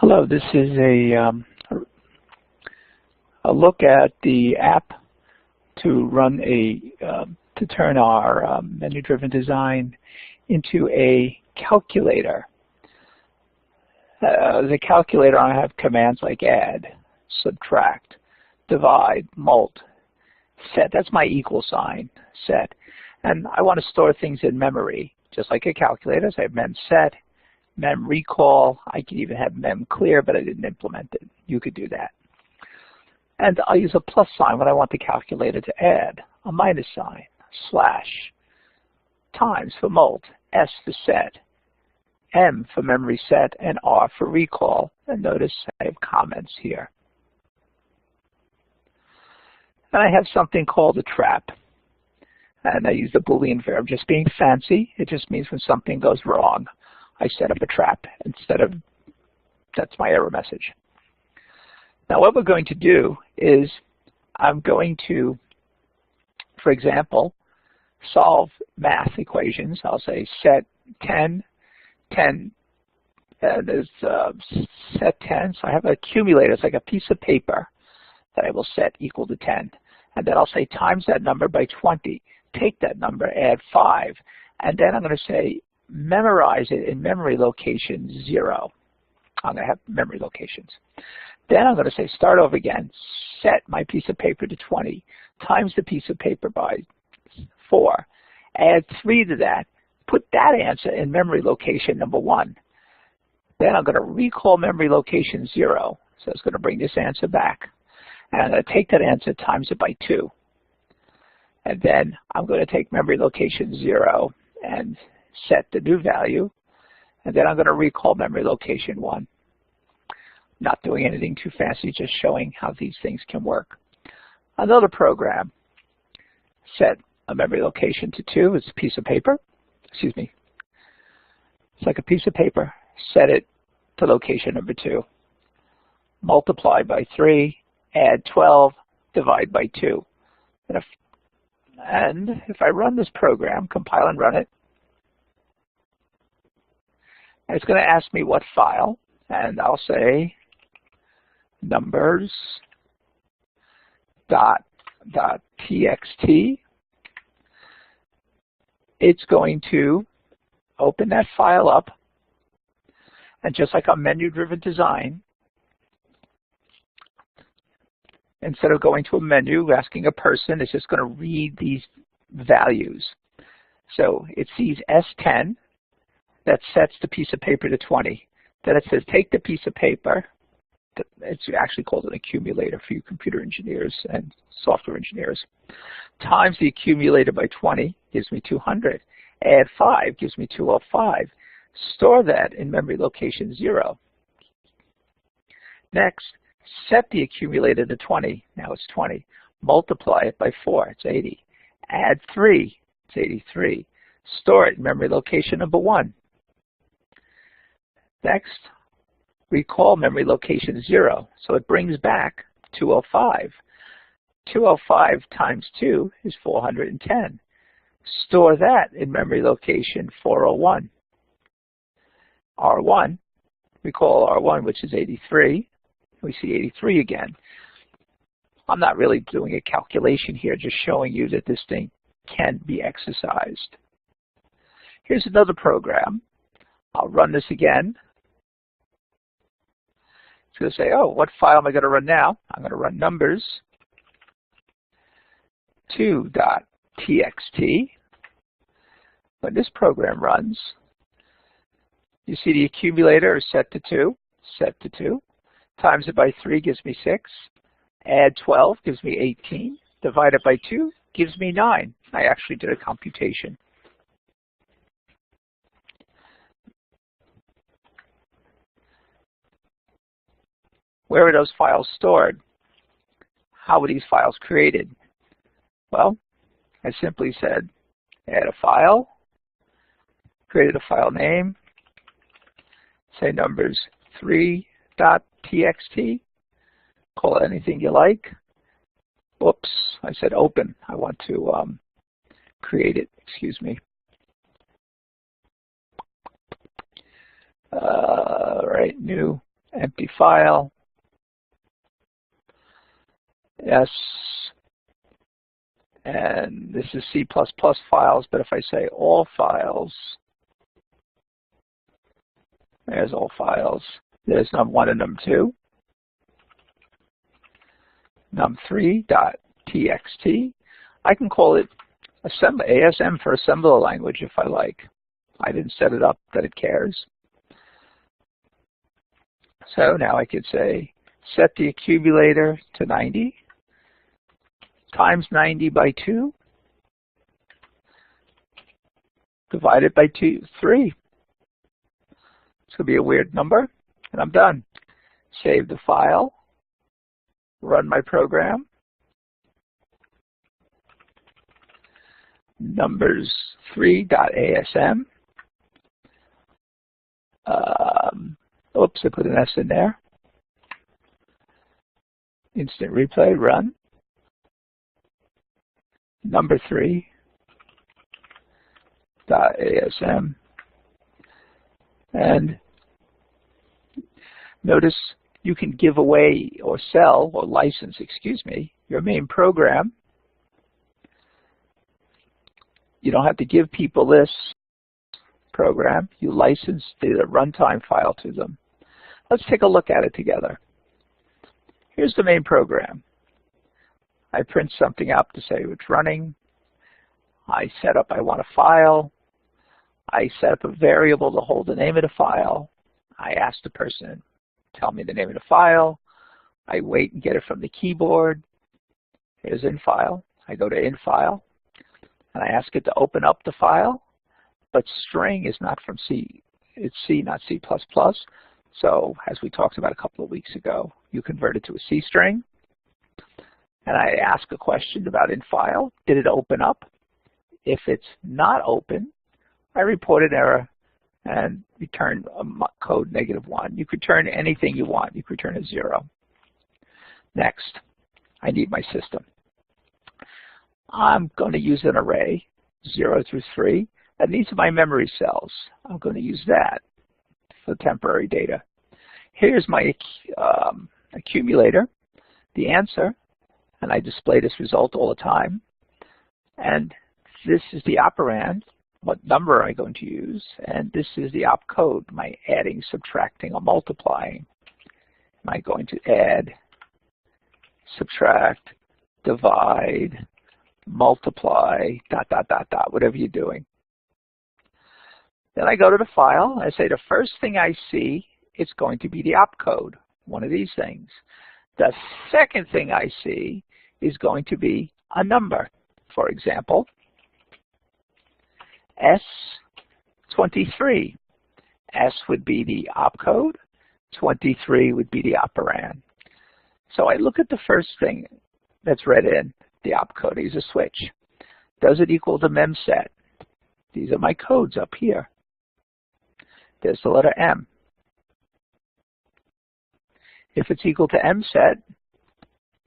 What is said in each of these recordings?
Hello, this is a look at the app to run to turn our menu-driven design into a calculator. As a calculator, I have commands like add, subtract, divide, mult, set. That's my equal sign, set. And I want to store things in memory, just like a calculator. So I have mem set, mem recall. I could even have mem clear, but I didn't implement it. You could do that. And I'll use a plus sign when I want the calculator to add, a minus sign, slash, times for mult, S for set, M for memory set, and R for recall. And notice I have comments here. And I have something called a trap. And I use the Boolean verb, just being fancy. It just means when something goes wrong, I set up a trap instead of, that's my error message. Now what we're going to do is I'm going to, for example, solve math equations. I'll say set 10, there's set 10, so I have an accumulator. It's like a piece of paper that I will set equal to 10. And then I'll say times that number by 20. Take that number, add 5. And then I'm going to say memorize it in memory location 0. I'm going to have memory locations. Then I'm going to say start over again, set my piece of paper to 20, times the piece of paper by 4, add 3 to that, put that answer in memory location number 1. Then I'm going to recall memory location 0, so it's going to bring this answer back. And I'm going to take that answer, times it by 2. And then I'm going to take memory location 0 and set the new value. And then I'm going to recall memory location 1. Not doing anything too fancy, just showing how these things can work. Another program, set a memory location to 2. It's a piece of paper. Excuse me. It's like a piece of paper. Set it to location number 2. Multiply by 3, add 12, divide by 2. And if I run this program, compile and run it, it's going to ask me what file, and I'll say numbers.txt. It's going to open that file up, and just like a menu-driven design, instead of going to a menu, asking a person, it's just going to read these values. So it sees S10, that sets the piece of paper to 20. Then it says take the piece of paper, it's actually called an accumulator for you computer engineers and software engineers, times the accumulator by 20 gives me 200. Add 5 gives me 205. Store that in memory location 0. Next, set the accumulator to 20. Now it's 20. Multiply it by 4. It's 80. Add 3. It's 83. Store it in memory location number 1. Next, recall memory location 0. So it brings back 205. 205 times 2 is 410. Store that in memory location 401. R1, recall R1, which is 83. We see 83 again. I'm not really doing a calculation here, just showing you that this thing can be exercised. Here's another program. I'll run this again. It's going to say, oh, what file am I going to run now? I'm going to run numbers2.txt. When this program runs, you see the accumulator is set to 2, times it by 3 gives me 6, add 12 gives me 18, divide it by 2 gives me 9. I actually did a computation. Where are those files stored? How were these files created? Well, I simply said add a file, created a file name, say numbers3.txt, call it anything you like. Oops, I said open. I want to create it, excuse me. Right, new empty file, yes, and this is C++ files, but if I say all files, there's all files. There's num1 and num2. num3.txt. I can call it ASM for assembler language if I like. I didn't set it up that it cares. So now I could say set the accumulator to 90 times 90 by 2 divided by 3. It's going to be a weird number, and I'm done. Save the file, run my program. numbers3.asm. Oops, I put an S in there. Instant replay, run. number3.asm. And notice you can give away or sell or license, your main program. You don't have to give people this program. You license the runtime file to them. Let's take a look at it together. Here's the main program. I print something up to say it's running. I set up I want a file. I set up a variable to hold the name of the file. I ask the person, tell me the name of the file. I wait and get it from the keyboard. Here's in file. I go to in file, and I ask it to open up the file. But string is not from C. It's C, not C++. So as we talked about a couple of weeks ago, you convert it to a C string. And I ask a question about in file. Did it open up? If it's not open, I report an error and return a code -1. You could turn anything you want. You could return a 0. Next, I need my system. I'm going to use an array, 0 through 3. And these are my memory cells. I'm going to use that for temporary data. Here's my accumulator, the answer, and I display this result all the time. And this is the operand, what number I'm going to use, and this is the opcode, my adding, subtracting, or multiplying. Am I going to add, subtract, divide, multiply, ... whatever you're doing. Then I go to the file. I say the first thing I see, it's going to be the opcode, one of these things. The second thing I see is going to be a number. For example, S23. S would be the opcode. 23 would be the operand. So I look at the first thing that's read in, the opcode. I use a switch. Does it equal the memset? These are my codes up here. There's the letter M. If it's equal to memset,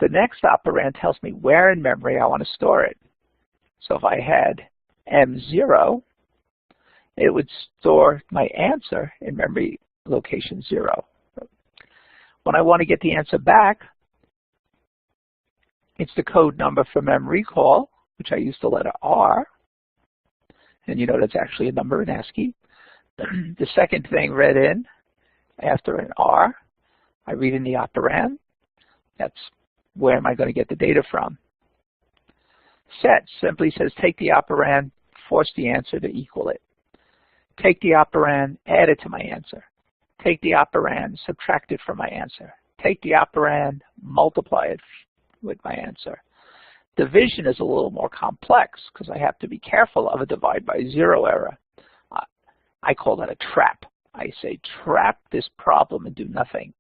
the next operand tells me where in memory I want to store it. So if I had M0, it would store my answer in memory location 0. When I want to get the answer back, it's the code number for memory recall, which I use the letter R. And you know that's actually a number in ASCII. The second thing read in after an R, I read in the operand. That's where am I going to get the data from. Set simply says take the operand, force the answer to equal it. Take the operand, add it to my answer. Take the operand, subtract it from my answer. Take the operand, multiply it with my answer. Division is a little more complex because I have to be careful of a divide by 0 error. I call that a trap. I say trap this problem and do nothing.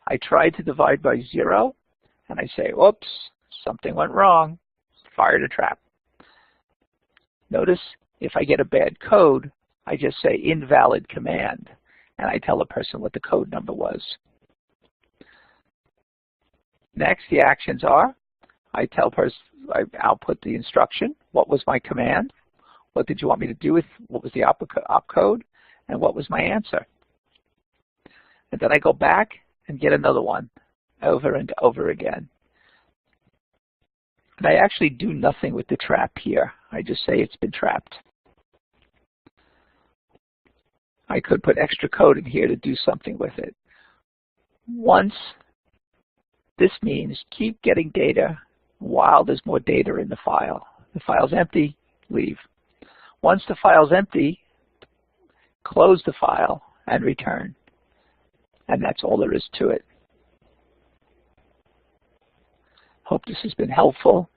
I tried to divide by 0 and I say, oops, something went wrong, fired a trap. Notice if I get a bad code, I just say invalid command and I tell the person what the code number was. Next, the actions are, I output the instruction. What was my command? What did you want me to do with, what was the opcode? And what was my answer? And then I go back and get another one over and over again. And I actually do nothing with the trap here. I just say it's been trapped. I could put extra code in here to do something with it. Once, this means keep getting data while there's more data in the file. The file's empty, leave. Once the file's empty, close the file and return. And that's all there is to it. Hope this has been helpful.